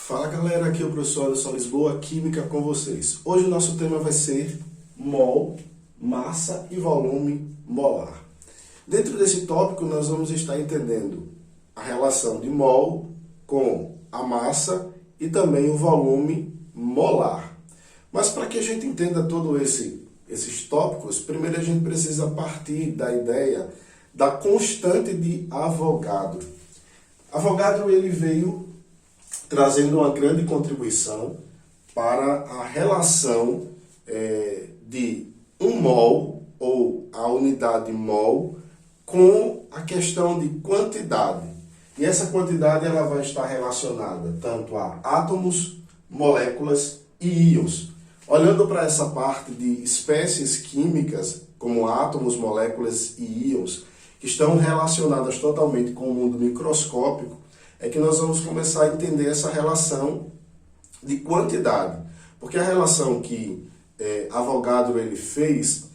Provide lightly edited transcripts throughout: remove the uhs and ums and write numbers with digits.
Fala galera, aqui é o professor Anderson Lisboa, Química com vocês. Hoje o nosso tema vai ser mol, massa e volume molar. Dentro desse tópico nós vamos estar entendendo a relação de mol com a massa e também o volume molar. Mas para que a gente entenda todos esses tópicos, primeiro a gente precisa partir da ideia da constante de Avogadro. Avogadro ele veio trazendo uma grande contribuição para a relação de um mol, ou a unidade mol, com a questão de quantidade. E essa quantidade ela vai estar relacionada tanto a átomos, moléculas e íons. Olhando para essa parte de espécies químicas, como átomos, moléculas e íons, que estão relacionadas totalmente com o mundo microscópico, é que nós vamos começar a entender essa relação de quantidade. Porque a relação que Avogadro ele fez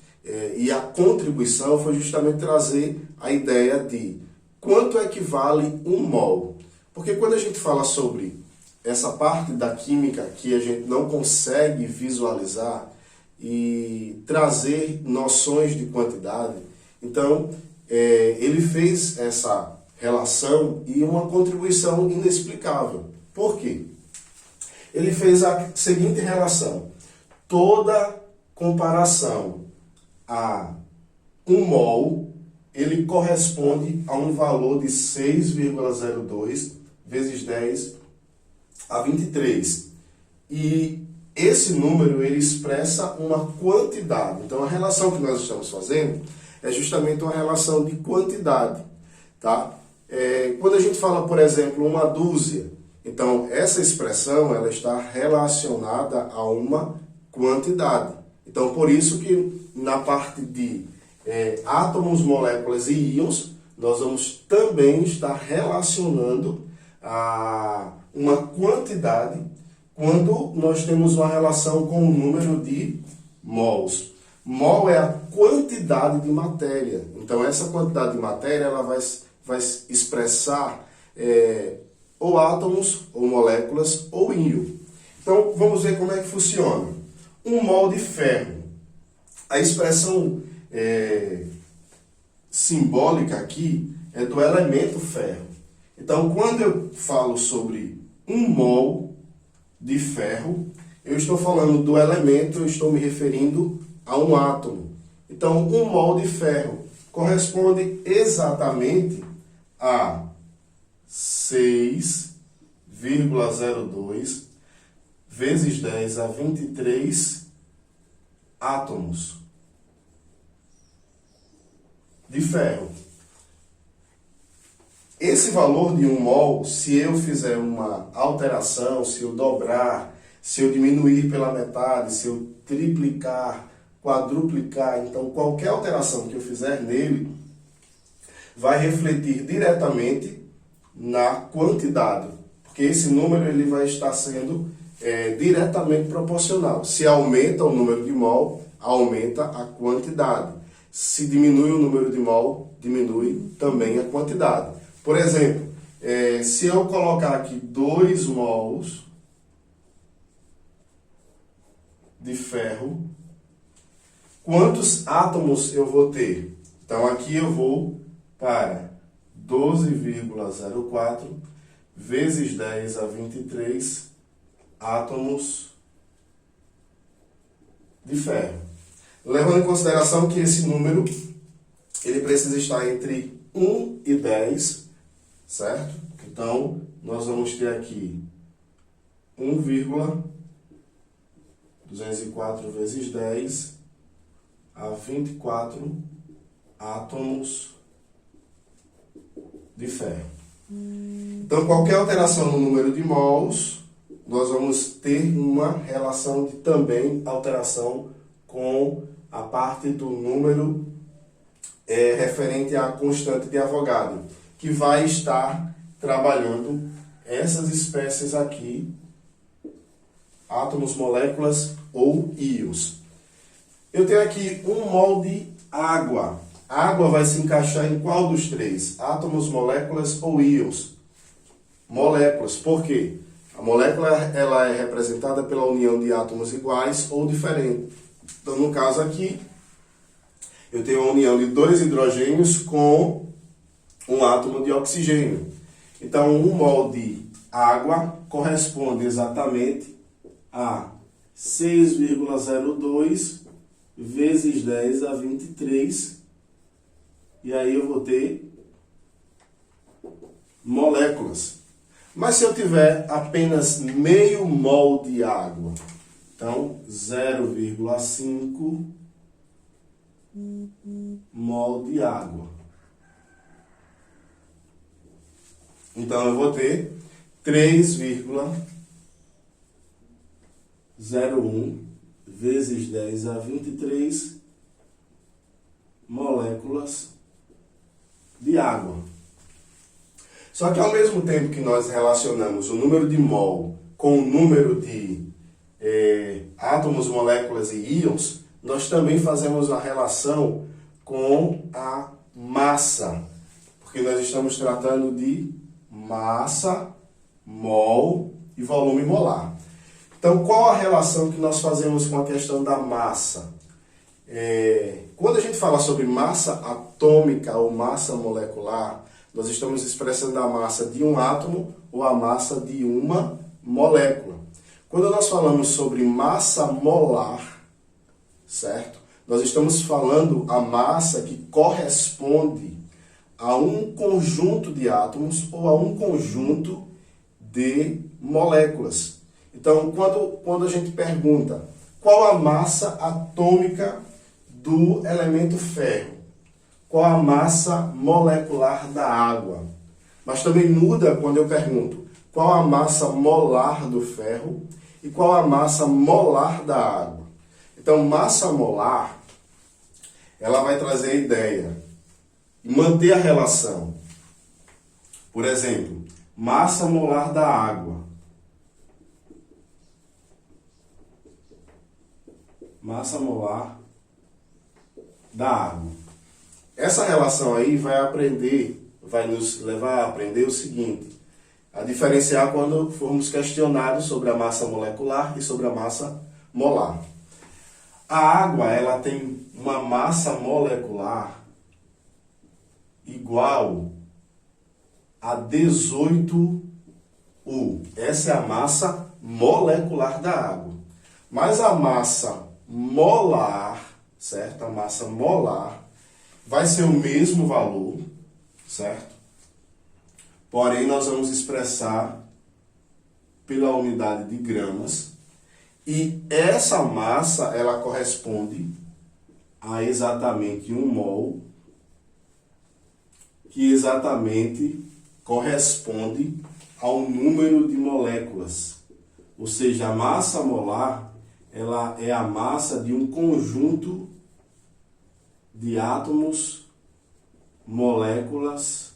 e a contribuição foi justamente trazer a ideia de quanto equivale um mol. Porque quando a gente fala sobre essa parte da química que a gente não consegue visualizar e trazer noções de quantidade, então ele fez essa relação e uma contribuição inexplicável. Por quê? Ele fez a seguinte relação: toda comparação a um mol, ele corresponde a um valor de 6,02 vezes 10 a 23. E esse número ele expressa uma quantidade. Então a relação que nós estamos fazendo é justamente uma relação de quantidade, tá? Quando a gente fala, por exemplo, uma dúzia, então essa expressão ela está relacionada a uma quantidade. Então por isso que na parte de átomos, moléculas e íons, nós vamos também estar relacionando a uma quantidade quando nós temos uma relação com o número de mols. Mol é a quantidade de matéria. Então essa quantidade de matéria ela vai expressar ou átomos, ou moléculas, ou íon. Então vamos ver como é que funciona. Um mol de ferro. A expressão simbólica aqui é do elemento ferro. Então quando eu falo sobre um mol de ferro, eu estou falando do elemento, eu estou me referindo a um átomo. Então um mol de ferro corresponde exatamente a 6,02 vezes 10 a 23 átomos de ferro. Esse valor de um mol, se eu fizer uma alteração, se eu dobrar, se eu diminuir pela metade, se eu triplicar, quadruplicar, então qualquer alteração que eu fizer nele vai refletir diretamente na quantidade, porque esse número ele vai estar sendo diretamente proporcional. Se aumenta o número de mol, aumenta a quantidade. Se diminui o número de mol, diminui também a quantidade. Por exemplo, se eu colocar aqui 2 mols de ferro, quantos átomos eu vou ter? Então aqui eu vou para 12,04 vezes 10 a 23 átomos de ferro. Levando em consideração que esse número ele precisa estar entre 1 e 10, certo? Então nós vamos ter aqui 1,204 vezes 10 a 24 átomos de ferro. Então, qualquer alteração no número de mols, nós vamos ter uma relação de também alteração com a parte do número referente à constante de Avogadro, que vai estar trabalhando essas espécies aqui, átomos, moléculas ou íons. Eu tenho aqui um mol de água. A água vai se encaixar em qual dos três? Átomos, moléculas ou íons? Moléculas. Por quê? A molécula ela é representada pela união de átomos iguais ou diferentes. Então, no caso aqui, eu tenho a união de 2 hidrogênios com um átomo de oxigênio. Então, 1 mol de água corresponde exatamente a 6,02 vezes 10 a 23. E aí eu vou ter moléculas. Mas se eu tiver apenas meio mol de água, então 0,5 mol de água. Então eu vou ter 3,01 vezes 10 a 23 moléculas de água. Só que ao mesmo tempo que nós relacionamos o número de mol com o número de átomos, moléculas e íons, nós também fazemos a relação com a massa, porque nós estamos tratando de massa, mol e volume molar. Então, qual a relação que nós fazemos com a questão da massa? Quando a gente fala sobre massa atômica ou massa molecular, nós estamos expressando a massa de um átomo ou a massa de uma molécula. Quando nós falamos sobre massa molar, certo? Nós estamos falando a massa que corresponde a um conjunto de átomos ou a um conjunto de moléculas. Então, quando a gente pergunta qual a massa atômica do elemento ferro, qual a massa molecular da água, mas também muda quando eu pergunto qual a massa molar do ferro e qual a massa molar da água. Então, massa molar, ela vai trazer a ideia e manter a relação. Por exemplo, massa molar da água. Massa molar da água. Essa relação aí vai nos levar a aprender o seguinte: a diferenciar quando formos questionados sobre a massa molecular e sobre a massa molar. A água, ela tem uma massa molecular igual a 18U. Essa é a massa molecular da água. Mas a massa molar, certo? A massa molar vai ser o mesmo valor, certo? Porém, nós vamos expressar pela unidade de gramas. E essa massa, ela corresponde a exatamente 1 mol, que exatamente corresponde ao número de moléculas. Ou seja, a massa molar, ela é a massa de um conjunto de átomos, moléculas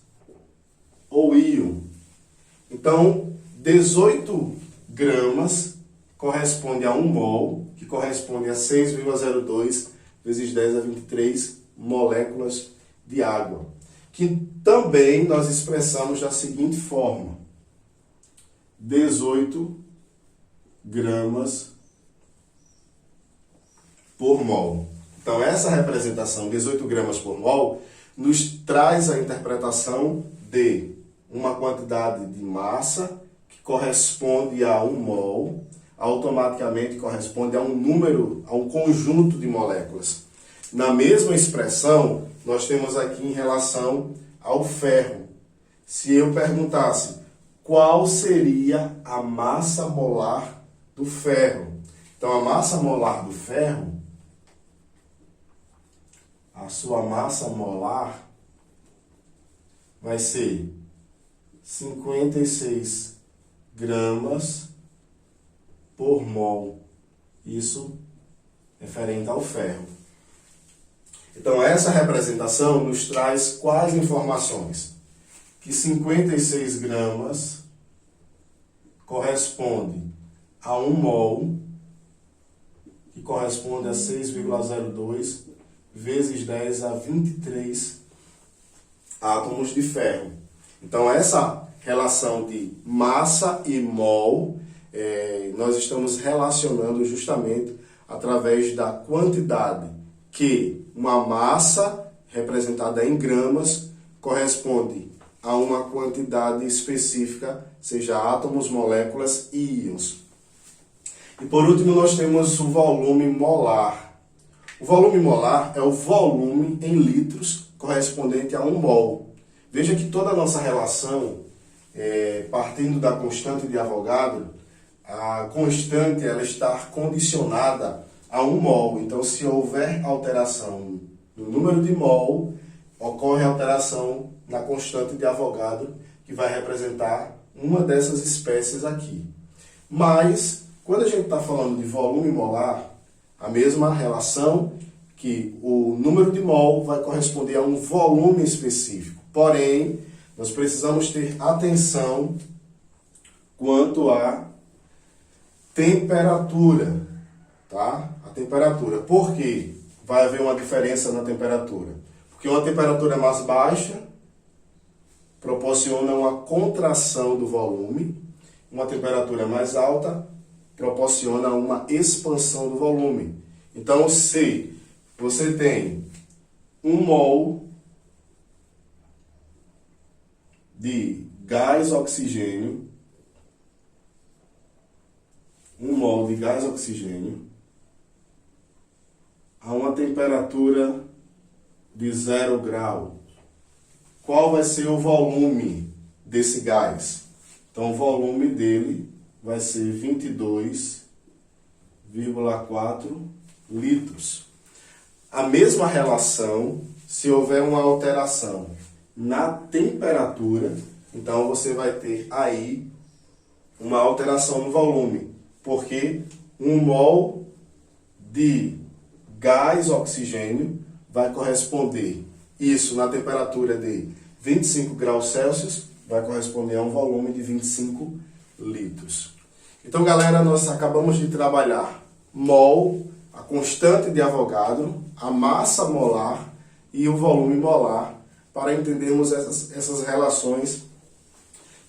ou íon. Então, 18 gramas corresponde a 1 mol, que corresponde a 6,02 vezes 10 a 23 moléculas de água, que também nós expressamos da seguinte forma: 18 gramas por mol. Então, essa representação, 18 gramas por mol, nos traz a interpretação de uma quantidade de massa que corresponde a 1 mol, automaticamente corresponde a um número, a um conjunto de moléculas. Na mesma expressão, nós temos aqui em relação ao ferro. Se eu perguntasse qual seria a massa molar do ferro, então a massa molar do ferro, a sua massa molar vai ser 56 gramas por mol. Isso referente ao ferro. Então, essa representação nos traz quais informações? Que 56 gramas corresponde a 1 mol, que corresponde a 6,02 vezes 10 a 23 átomos de ferro. Então, essa relação de massa e mol nós estamos relacionando justamente através da quantidade que uma massa representada em gramas corresponde a uma quantidade específica, seja átomos, moléculas e íons. E por último nós temos o volume molar. O volume molar é o volume em litros correspondente a 1 mol. Veja que toda a nossa relação, partindo da constante de Avogadro, a constante ela está condicionada a 1 mol. Então, se houver alteração no número de mol, ocorre alteração na constante de Avogadro, que vai representar uma dessas espécies aqui. Mas, quando a gente está falando de volume molar, a mesma relação que o número de mol vai corresponder a um volume específico. Porém, nós precisamos ter atenção quanto à temperatura, tá? A temperatura. Por quê? Vai haver uma diferença na temperatura. Porque uma temperatura mais baixa proporciona uma contração do volume, uma temperatura mais alta proporciona uma expansão do volume. Então, se você tem 1 mol de gás oxigênio, 1 mol de gás oxigênio a uma temperatura de 0 grau, qual vai ser o volume desse gás? Então, o volume dele vai ser 22,4 litros. A mesma relação, se houver uma alteração na temperatura, então você vai ter aí uma alteração no volume, porque 1 mol de gás oxigênio vai corresponder, isso na temperatura de 25 graus Celsius, vai corresponder a um volume de 25 litros. Então, galera, nós acabamos de trabalhar mol, a constante de Avogadro, a massa molar e o volume molar, para entendermos essas relações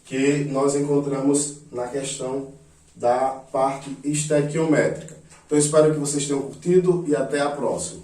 que nós encontramos na questão da parte estequiométrica. Então, espero que vocês tenham curtido e até a próxima.